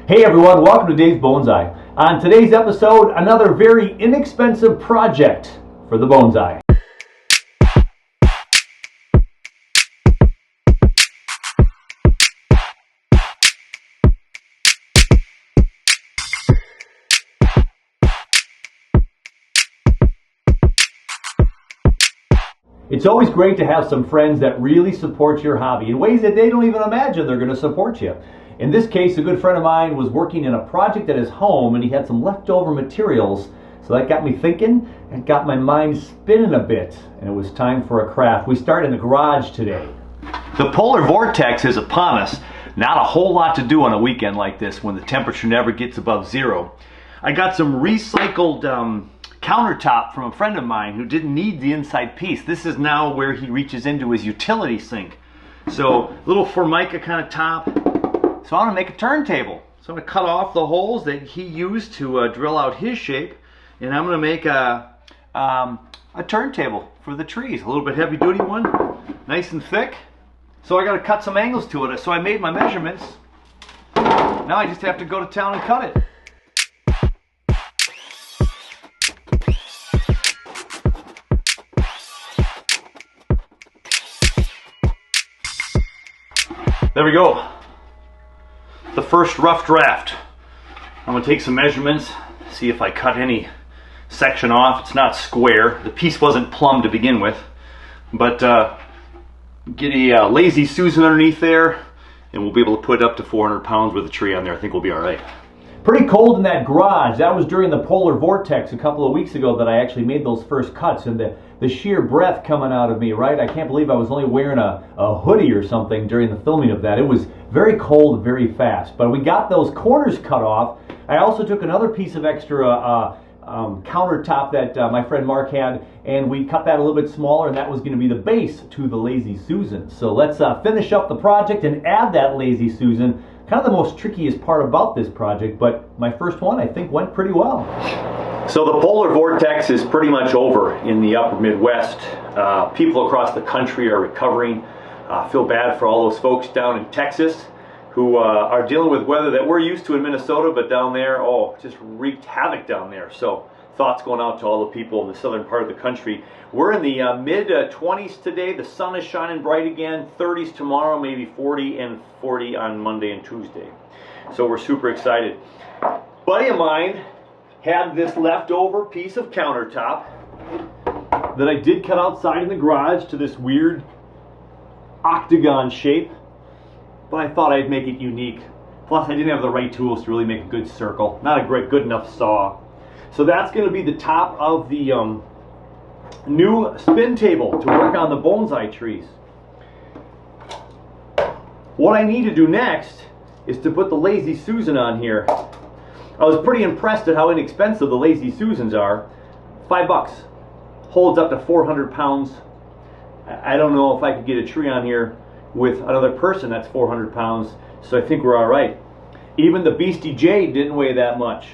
Hey everyone, welcome to Dave's Bonsai. On today's episode, another very inexpensive project for the bonsai. It's always great to have some friends that really support your hobby in ways that they don't even imagine they're going to support you. In this case, a good friend of mine was working in a project at his home and he had some leftover materials. So that got me thinking and got my mind spinning a bit, and it was time for a craft. We start in the garage today. The polar vortex is upon us. Not a whole lot to do on a weekend like this when the temperature never gets above zero. I got some recycled countertop from a friend of mine who didn't need the inside piece. This is now where he reaches into his utility sink. So little Formica kind of top. So I want to make a turntable. So I'm going to cut off the holes that he used to drill out his shape, and I'm going to make a turntable for the trees. A little bit heavy duty one, nice and thick. So I got to cut some angles to it. So I made my measurements. Now I just have to go to town and cut it. There we go. The first rough draft. I'm going to take some measurements, see if I cut any section off. It's not square. The piece wasn't plumb to begin with. But get a Lazy Suzan underneath there, and we'll be able to put up to 400 pounds with a tree on there. I think we'll be all right. Pretty cold in that garage. That was during the polar vortex a couple of weeks ago that I actually made those first cuts, and the sheer breath coming out of me, right? I can't believe I was only wearing a hoodie or something during the filming of that. It was very cold very fast, but we got those corners cut off. I also took another piece of extra countertop that my friend Mark had, and we cut that a little bit smaller, and that was going to be the base to the Lazy Suzan. So let's finish up the project and add that Lazy Suzan. Kind of the most trickiest part about this project, but my first one I think went pretty well. So the polar vortex is pretty much over in the upper Midwest. People across the country are recovering. Feel bad for all those folks down in Texas who are dealing with weather that we're used to in Minnesota, but down there, oh, just wreaked havoc down there. So thoughts going out to all the people in the southern part of the country. We're in the mid-20s today. The sun is shining bright again. 30s tomorrow, maybe 40 and 40 on Monday and Tuesday. So we're super excited. Buddy of mine had this leftover piece of countertop that I did cut outside in the garage to this weird octagon shape, but I thought I'd make it unique. Plus I didn't have the right tools to really make a good circle. Not a good enough saw. So that's going to be the top of the new spin table to work on the bonsai trees. What I need to do next is to put the Lazy Suzan on here. I was pretty impressed at how inexpensive the Lazy Suzans are. $5. Holds up to 400 pounds. I don't know if I could get a tree on here with another person that's 400 pounds, so I think we're all right. Even the Beastie Jade didn't weigh that much.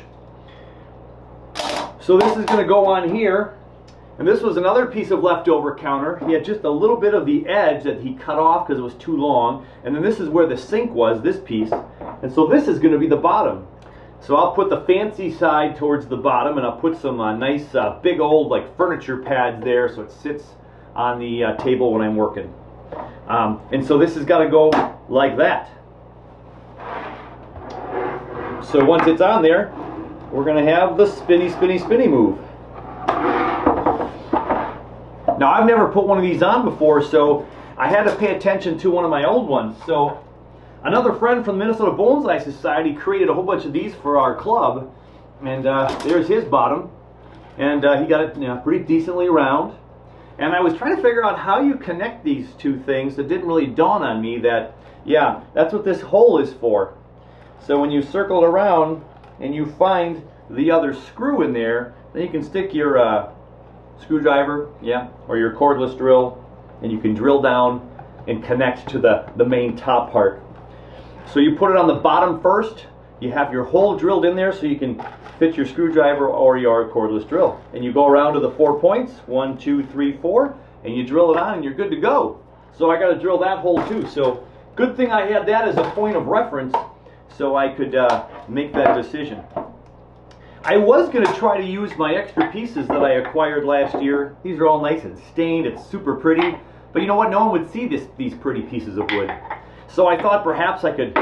So this is going to go on here, and this was another piece of leftover counter. He had just a little bit of the edge that he cut off because it was too long, and then this is where the sink was, this piece, and so this is going to be the bottom. So I'll put the fancy side towards the bottom, and I'll put some nice big old like furniture pads there so it sits on the table when I'm working. And so this has got to go like that. So once it's on there, we're going to have the spinny, spinny, spinny move. Now I've never put one of these on before, so I had to pay attention to one of my old ones. So another friend from the Minnesota Bonsai Society created a whole bunch of these for our club, and there's his bottom, and he got it pretty decently round. And I was trying to figure out how you connect these two things. It didn't really dawn on me that, yeah, that's what this hole is for. So when you circle it around and you find the other screw in there, then you can stick your screwdriver, yeah, or your cordless drill, and you can drill down and connect to the main top part. So you put it on the bottom first. You have your hole drilled in there so you can fit your screwdriver or your cordless drill. And you go around to the 4 points, 1, 2, 3, 4, and you drill it on and you're good to go. So I got to drill that hole too. So good thing I had that as a point of reference so I could make that decision. I was going to try to use my extra pieces that I acquired last year. These are all nice and stained. It's super pretty. But you know what? No one would see these pretty pieces of wood. So I thought perhaps I could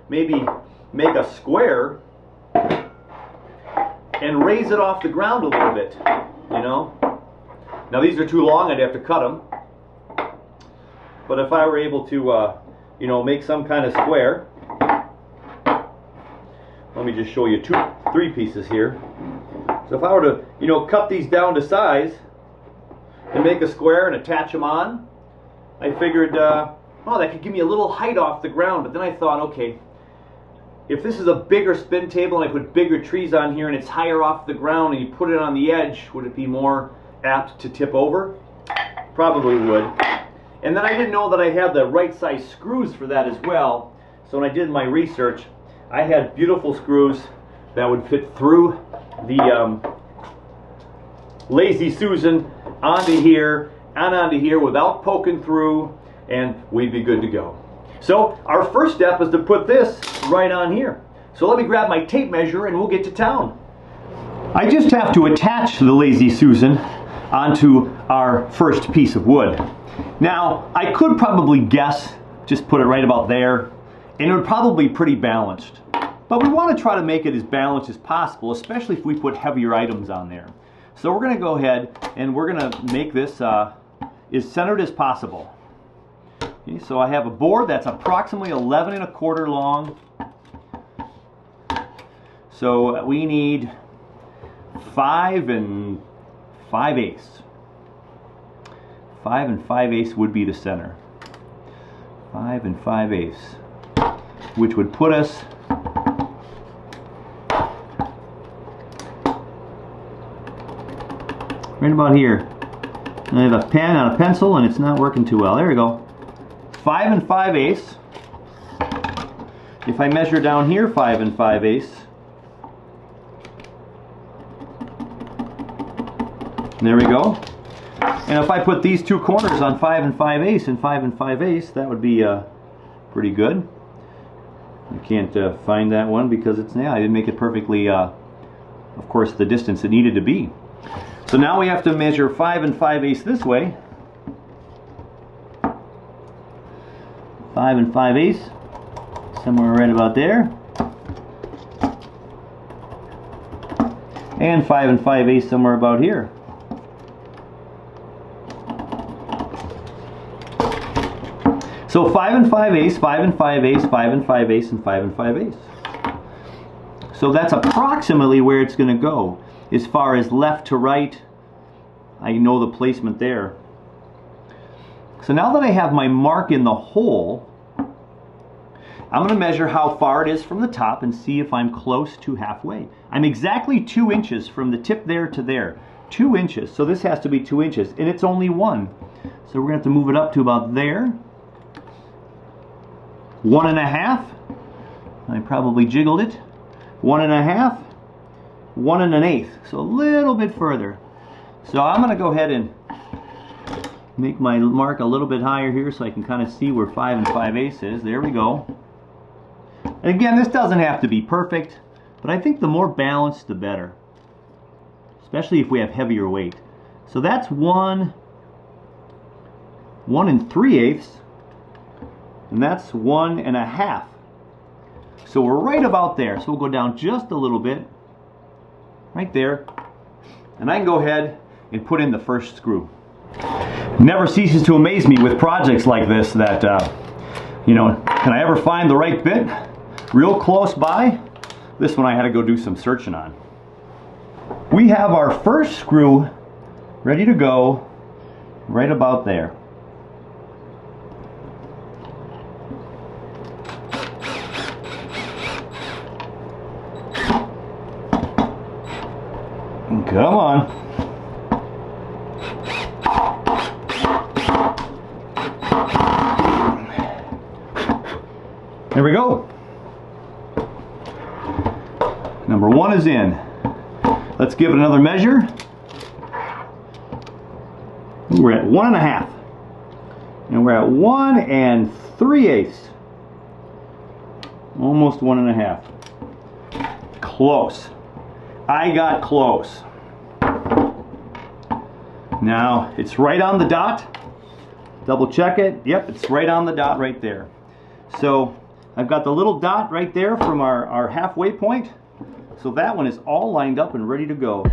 maybe make a square and raise it off the ground a little bit, you know. Now these are too long. I'd have to cut them. But if I were able to, you know, make some kind of square. Let me just show you three pieces here. So if I were to, you know, cut these down to size and make a square and attach them on, I figured, oh, that could give me a little height off the ground. But then I thought, okay, if this is a bigger spin table and I put bigger trees on here and it's higher off the ground and you put it on the edge, would it be more apt to tip over? Probably would. And then I didn't know that I had the right size screws for that as well. So when I did my research, I had beautiful screws that would fit through the Lazy Suzan onto here and onto here without poking through, and we'd be good to go. So our first step is to put this right on here. So let me grab my tape measure and we'll get to town. I just have to attach the Lazy Suzan onto our first piece of wood. Now I could probably guess, just put it right about there, and it would probably be pretty balanced. But we want to try to make it as balanced as possible, especially if we put heavier items on there. So we're going to go ahead and we're going to make this as centered as possible. Okay, so I have a board that's approximately 11 1/4 long. So we need 5 5/8. 5 5/8 would be the center. 5 5/8, which would put us right about here. I have a pen and a pencil and it's not working too well. There we go. 5 5/8. If I measure down here 5 5/8, there we go. And if I put these two corners on 5 5/8 and 5 5/8, that would be pretty good. I can't find that one because it's, yeah, I didn't make it perfectly, of course, the distance it needed to be. So now we have to measure 5 5/8 this way. 5 5/8, somewhere right about there. And 5 5/8 somewhere about here. So 5 5/8, 5 5/8, 5 5/8, and 5 5/8. So that's approximately where it's going to go. As far as left to right, I know the placement there. So now that I have my mark in the hole, I'm going to measure how far it is from the top and see if I'm close to halfway. I'm exactly 2 inches from the tip there to there. 2 inches. So this has to be 2 inches, and it's only 1. So we're going to have to move it up to about there. 1 1/2. I probably jiggled it. 1 1/2. 1 1/8. So a little bit further. So I'm going to go ahead and make my mark a little bit higher here so I can kind of see where 5 5/8 is. There we go. And again, this doesn't have to be perfect, but I think the more balanced, the better. Especially if we have heavier weight. So that's 1 3/8. And that's 1 1/2. So we're right about there. So we'll go down just a little bit. Right there. And I can go ahead and put in the first screw. Never ceases to amaze me with projects like this that, you know, can I ever find the right bit real close by? This one I had to go do some searching on. We have our first screw ready to go right about there. Come on. There we go. Number 1 is in. Let's give it another measure. We're at 1 1/2. And we're at 1 3/8. Almost 1.5. Close. I got close. Now it's right on the dot. Double check it. Yep, it's right on the dot right there. So I've got the little dot right there from our halfway point. So that one is all lined up and ready to go.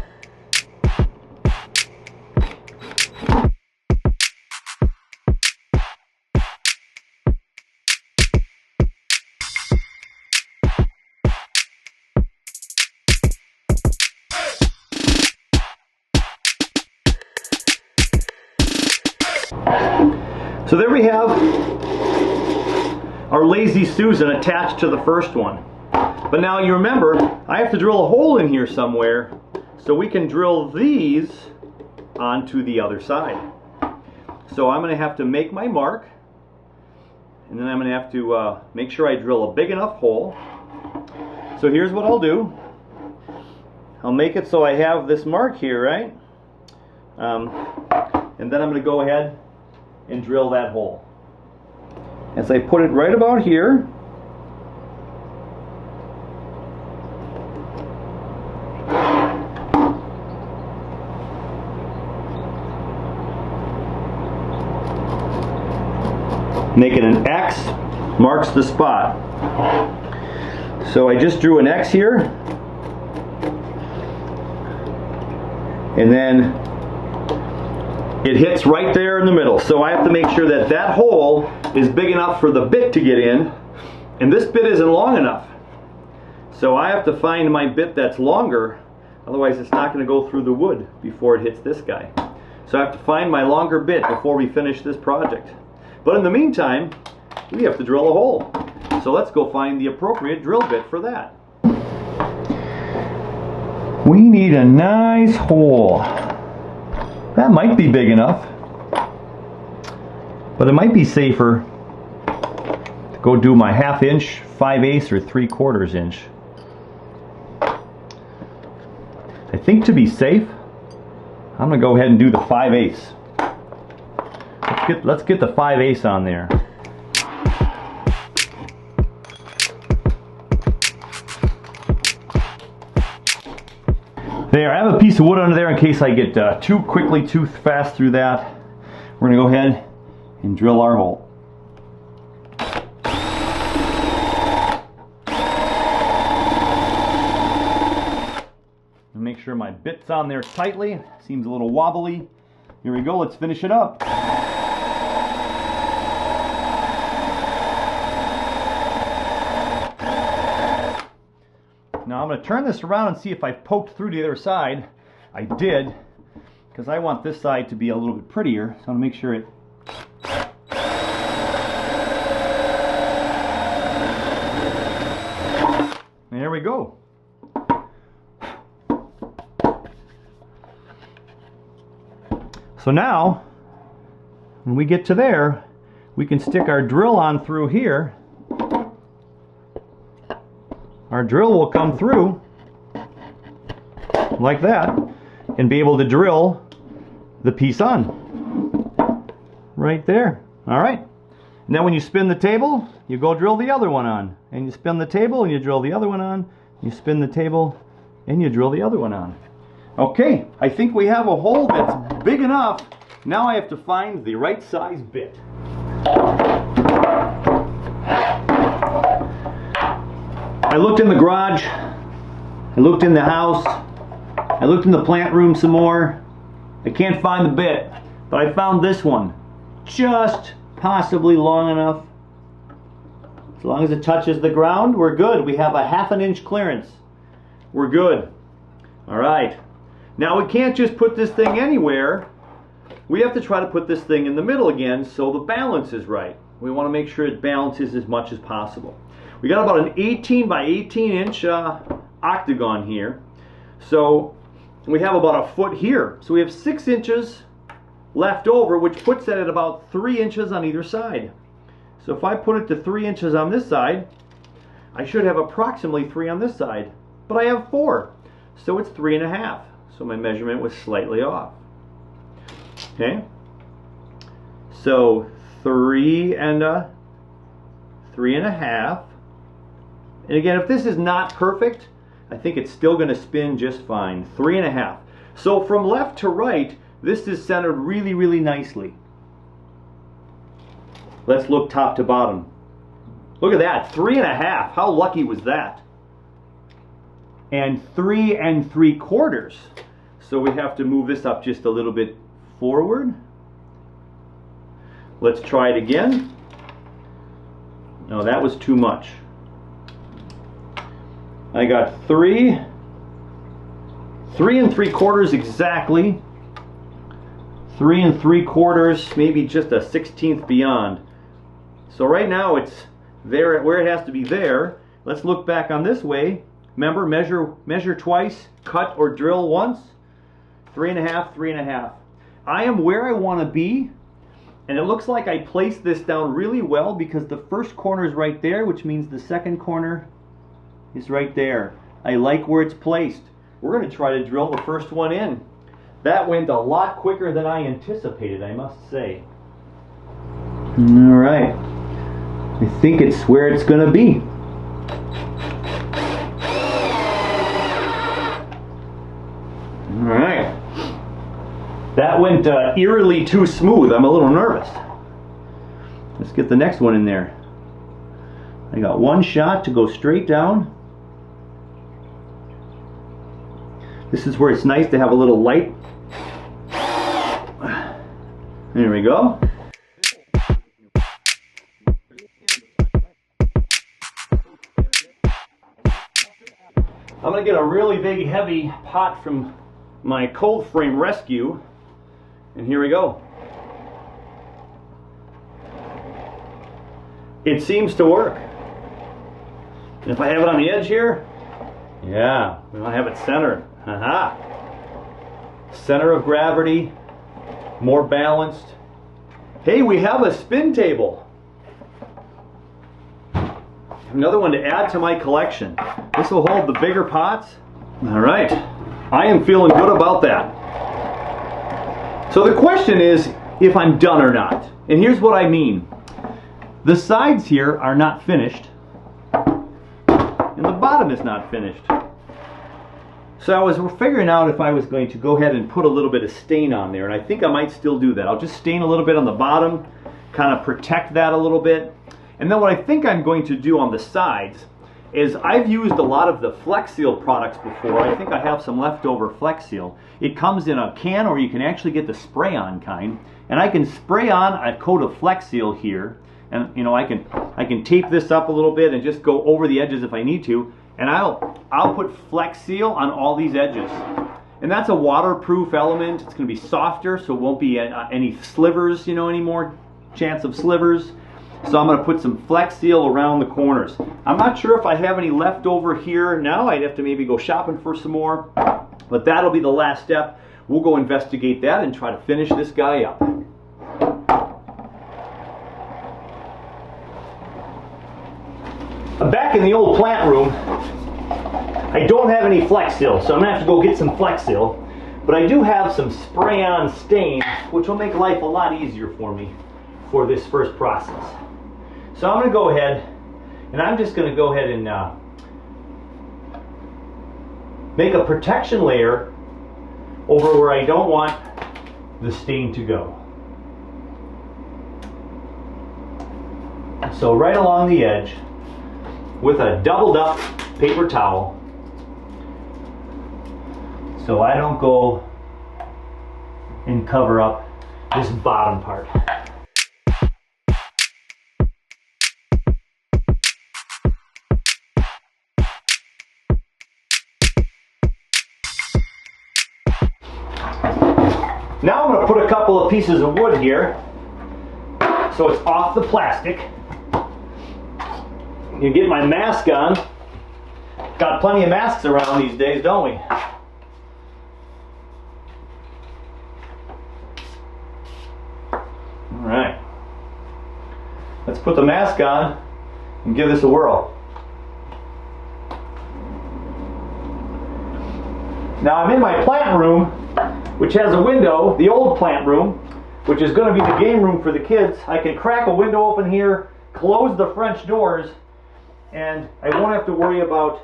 So there we have our Lazy Suzan attached to the first one. But now you remember, I have to drill a hole in here somewhere so we can drill these onto the other side. So I'm going to have to make my mark, and then I'm going to have to make sure I drill a big enough hole. So here's what I'll do. I'll make it so I have this mark here, right? And then I'm going to go ahead and drill that hole. As I put it right about here, make it an X, marks the spot. So I just drew an X here, and then it hits right there in the middle. So I have to make sure that that hole is big enough for the bit to get in, and this bit isn't long enough. So I have to find my bit that's longer, otherwise it's not going to go through the wood before it hits this guy. So I have to find my longer bit before we finish this project. But in the meantime, we have to drill a hole. So let's go find the appropriate drill bit for that. We need a nice hole. That might be big enough, but it might be safer to go do my 1/2 inch, 5/8, or 3/4 inch. I think to be safe, I'm going to go ahead and do the 5/8. Let's get the 5/8 on there. There, I have a piece of wood under there in case I get too fast through that. We're going to go ahead and drill our hole. And make sure my bit's on there tightly. Seems a little wobbly. Here we go, let's finish it up. Now I'm going to turn this around and see if I poked through to the other side. I did, because I want this side to be a little bit prettier, so I'm going to make sure it... There we go. So now, when we get to there, we can stick our drill on through here. Our drill will come through like that and be able to drill the piece on right there. All right. And then when you spin the table, you go drill the other one on. And you spin the table and you drill the other one on. You spin the table and you drill the other one on. Okay, I think we have a hole that's big enough. Now I have to find the right size bit. I looked in the garage, I looked in the house, I looked in the plant room some more. I can't find the bit, but I found this one. Just possibly long enough. As long as it touches the ground, we're good. We have a 1/2 inch clearance. We're good. Alright. Now we can't just put this thing anywhere. We have to try to put this thing in the middle again so the balance is right. We want to make sure it balances as much as possible. We got about an 18 by 18 inch octagon here. So we have about a foot here. So we have 6 inches left over, which puts it at about 3 inches on either side. So if I put it to 3 inches on this side, I should have approximately 3 on this side. But I have 4. So it's 3.5. So my measurement was slightly off. Okay. So 3 and 3.5. And again, if this is not perfect, I think it's still going to spin just fine. 3.5. So from left to right, this is centered really, really nicely. Let's look top to bottom. Look at that, 3.5. How lucky was that? And 3 3/4. So we have to move this up just a little bit forward. Let's try it again. No, that was too much. I got 3 3 3/4 exactly. 3 3/4, maybe just a 1/16 beyond. So right now it's there where it has to be there. Let's look back on this way. Remember, measure twice, cut or drill once. 3.5, 3.5. I am where I want to be, and it looks like I placed this down really well because the first corner is right there, which means the second corner is right there. I like where it's placed. We're going to try to drill the first one in. That went a lot quicker than I anticipated, I must say. All right. I think it's where it's going to be. All right. That went eerily too smooth. I'm a little nervous. Let's get the next one in there. I got one shot to go straight down. This is where it's nice to have a little light. There we go. I'm going to get a really big heavy pot from my cold frame rescue, and here we go. It seems to work. And if I have it on the edge here, yeah, we want to have it centered. Aha! Center of gravity, more balanced. Hey, we have a spin table. Another one to add to my collection. This will hold the bigger pots. All right, I am feeling good about that. So the question is if I'm done or not. And here's what I mean. The sides here are not finished, and the bottom is not finished. So I was figuring out if I was going to go ahead and put a little bit of stain on there, and I think I might still do that. I'll just stain a little bit on the bottom, kind of protect that a little bit. And then what I think I'm going to do on the sides is I've used a lot of the Flex Seal products before. I think I have some leftover Flex Seal. It comes in a can, or you can actually get the spray-on kind. And I can spray on a coat of Flex Seal here, and you know I can tape this up a little bit and just go over the edges if I need to. And I'll put Flex Seal on all these edges. And that's a waterproof element. It's going to be softer, so it won't be any slivers, you know, any more chance of slivers. So I'm going to put some Flex Seal around the corners. I'm not sure if I have any left over here now. I'd have to maybe go shopping for some more. But that'll be the last step. We'll go investigate that and try to finish this guy up. I'm back in the old plant room. I don't have any Flex Seal, so I'm going to have to go get some Flex Seal. But I do have some spray-on stain, which will make life a lot easier for me for this first process. So I'm going to go ahead, and I'm just going to go ahead and make a protection layer over where I don't want the stain to go. So right along the edge with a doubled up paper towel, so I don't go and cover up this bottom part. Now I'm going to put a couple of pieces of wood here so it's off the plastic. You get my mask on. Got plenty of masks around these days, don't we? Alright. Let's put the mask on and give this a whirl. Now I'm in my plant room, which has a window, the old plant room, which is going to be the game room for the kids. I can crack a window open here, close the French doors, and I won't have to worry about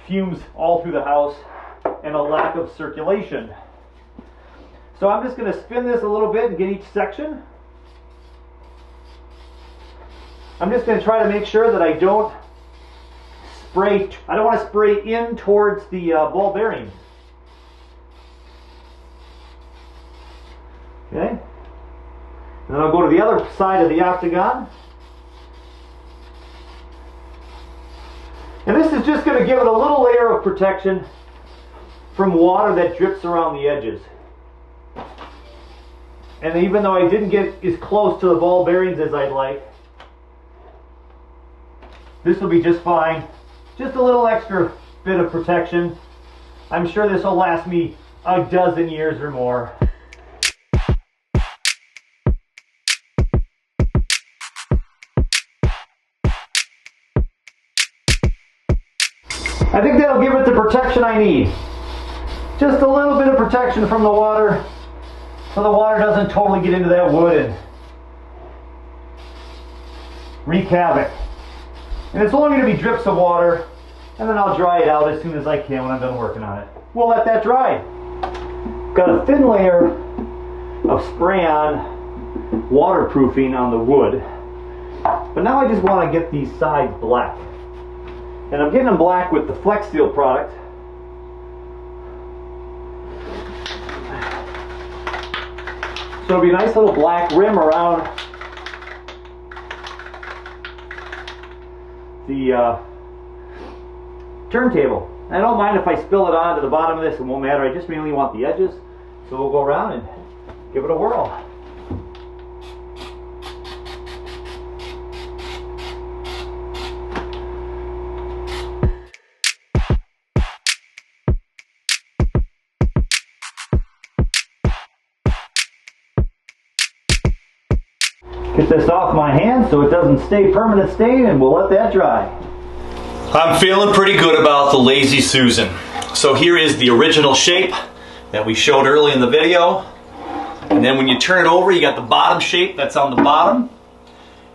fumes all through the house and a lack of circulation. So I'm just going to spin this a little bit and get each section. I'm just going to try to make sure that I don't spray, I don't want to spray in towards the ball bearings. Okay. And then I'll go to the other side of the octagon. And this is just going to give it a little layer of protection from water that drips around the edges. And even though I didn't get as close to the ball bearings as I'd like, this will be just fine. Just a little extra bit of protection. I'm sure this will last me a dozen years or more. I think that'll give it the protection I need. Just a little bit of protection from the water, so the water doesn't totally get into that wood and wreak havoc. And it's only going to be drips of water, and then I'll dry it out as soon as I can when I'm done working on it. We'll let that dry. Got a thin layer of spray-on waterproofing on the wood, but now I just want to get these sides black. And I'm getting them black with the Flex Seal product. So it'll be a nice little black rim around the turntable. I don't mind if I spill it onto the bottom of this, it won't matter. I just mainly want the edges. So we'll go around and give it a whirl. Get this off my hand so it doesn't stay permanent stain, and we'll let that dry. I'm feeling pretty good about the Lazy Suzan. So here is the original shape that we showed early in the video. And then when you turn it over, you got the bottom shape that's on the bottom.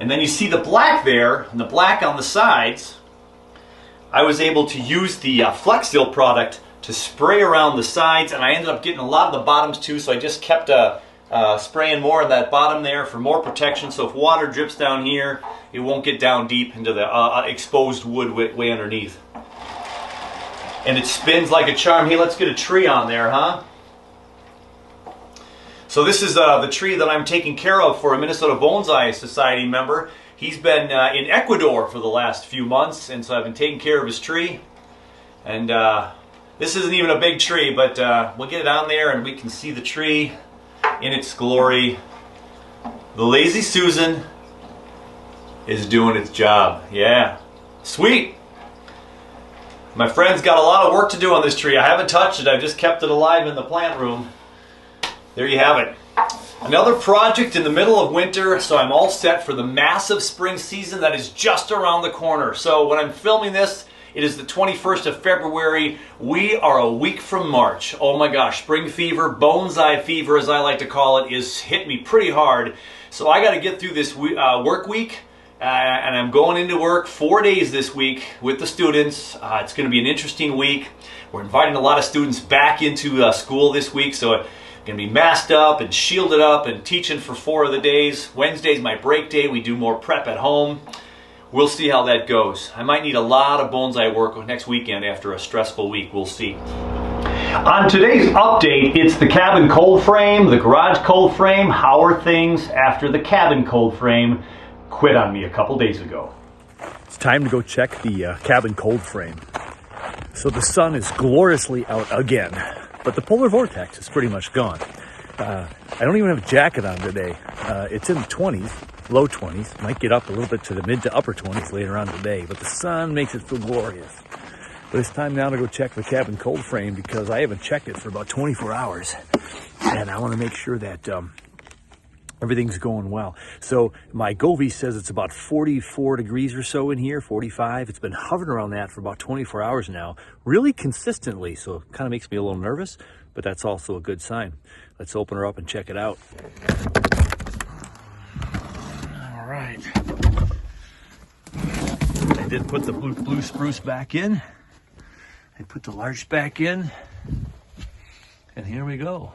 And then you see the black there, and the black on the sides. I was able to use the Flex Seal product to spray around the sides, and I ended up getting a lot of the bottoms too, so I just kept spraying more of that bottom there for more protection, so if water drips down here, it won't get down deep into the exposed wood way underneath. And it spins like a charm. Hey, let's get a tree on there, huh? So this is the tree that I'm taking care of for a Minnesota Bonsai Society member. He's been in Ecuador for the last few months, and so I've been taking care of his tree. And this isn't even a big tree, but we'll get it on there and we can see the tree in its glory. The Lazy Suzan is doing its job. Yeah, sweet. My friend's got a lot of work to do on this tree. I haven't touched it. I've just kept it alive in the plant room. There you have it. Another project in the middle of winter, so I'm all set for the massive spring season that is just around the corner. So when I'm filming this, it is the 21st of February. We are a week from March. Oh my gosh, spring fever, bonsai fever as I like to call it, is hit me pretty hard. So I got to get through this work week, and I'm going into work 4 days this week with the students. It's going to be an interesting week. We're inviting a lot of students back into school this week, so I'm going to be masked up and shielded up and teaching for 4 of the days. Wednesday's my break day. We do more prep at home. We'll see how that goes. I might need a lot of bonsai work next weekend after a stressful week. We'll see. On today's update, it's the cabin cold frame, the garage cold frame. How are things after the cabin cold frame quit on me a couple days ago? It's time to go check the cabin cold frame. So the sun is gloriously out again, but the polar vortex is pretty much gone. I don't even have a jacket on today. It's in the 20s. Low 20s, might get up a little bit to the mid to upper 20s later on today, but the sun makes it feel glorious. But it's time now to go check the cabin cold frame because I haven't checked it for about 24 hours, and I want to make sure that everything's going well. So my Govee says it's about 44 degrees or so in here, 45. It's been hovering around that for about 24 hours now, really consistently, so it kind of makes me a little nervous, but that's also a good sign. Let's open her up and check it out. All right. did put the blue spruce back in. I put the larch back in. And here we go.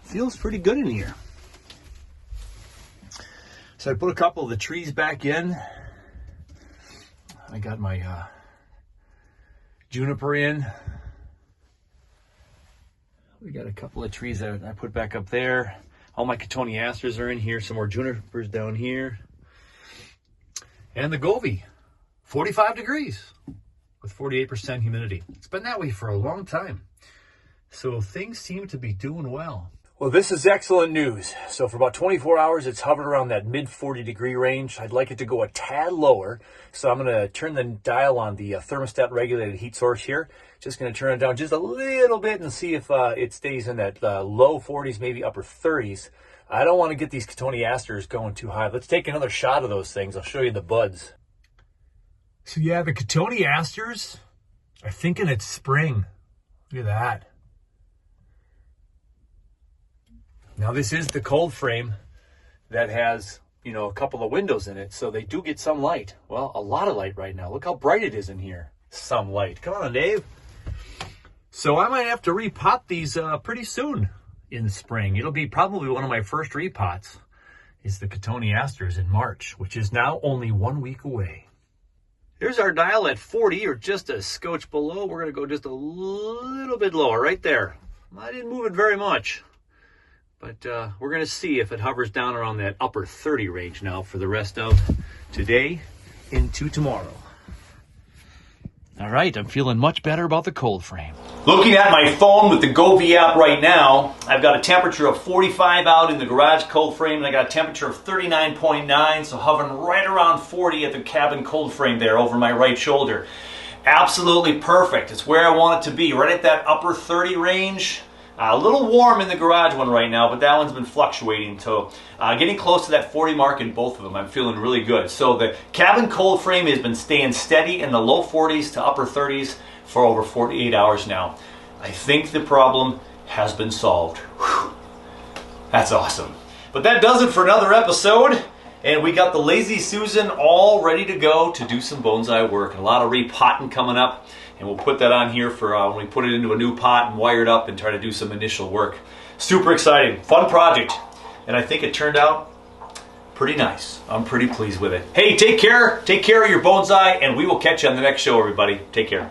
Feels pretty good in here. So I put a couple of the trees back in. I got my juniper in. We got a couple of trees that I put back up there. All my cotoneasters are in here. Some more junipers down here. And the Gobi, 45 degrees with 48% humidity. It's been that way for a long time. So things seem to be doing well. Well, this is excellent news. So for about 24 hours, it's hovered around that mid 40 degree range. I'd like it to go a tad lower. So I'm going to turn the dial on the thermostat regulated heat source here. Just going to turn it down just a little bit and see if it stays in that low 40s, maybe upper 30s. I don't want to get these cotoneasters going too high. Let's take another shot of those things. I'll show you the buds. So yeah, the cotoneasters are thinking it's spring. Look at that. Now this is the cold frame that has, you know, a couple of windows in it, so they do get some light. Well, a lot of light right now. Look how bright it is in here. Some light. Come on, Dave. So I might have to repot these pretty soon in the spring. It'll be probably one of my first repots is the cotoneasters in March, which is now only 1 week away. Here's our dial at 40 or just a scotch below. We're going to go just a little bit lower right there. I didn't move it very much. But we're going to see if it hovers down around that upper 30 range now for the rest of today into tomorrow. All right, I'm feeling much better about the cold frame. Looking at my phone with the Gobi app right now, I've got a temperature of 45 out in the garage cold frame, and I got a temperature of 39.9, so hovering right around 40 at the cabin cold frame there over my right shoulder. Absolutely perfect. It's where I want it to be, right at that upper 30 range. A little warm in the garage one right now, but that one's been fluctuating. So getting close to that 40 mark in both of them. I'm feeling really good. So the cabin cold frame has been staying steady in the low 40s to upper 30s for over 48 hours now. I think the problem has been solved. Whew. That's awesome. But that does it for another episode. And we got the Lazy Suzan all ready to go to do some bonsai work. And a lot of repotting coming up. And we'll put that on here for when we put it into a new pot and wire it up and try to do some initial work. Super exciting, fun project. And I think it turned out pretty nice. I'm pretty pleased with it. Hey, take care of your bonsai, and we will catch you on the next show, everybody. Take care.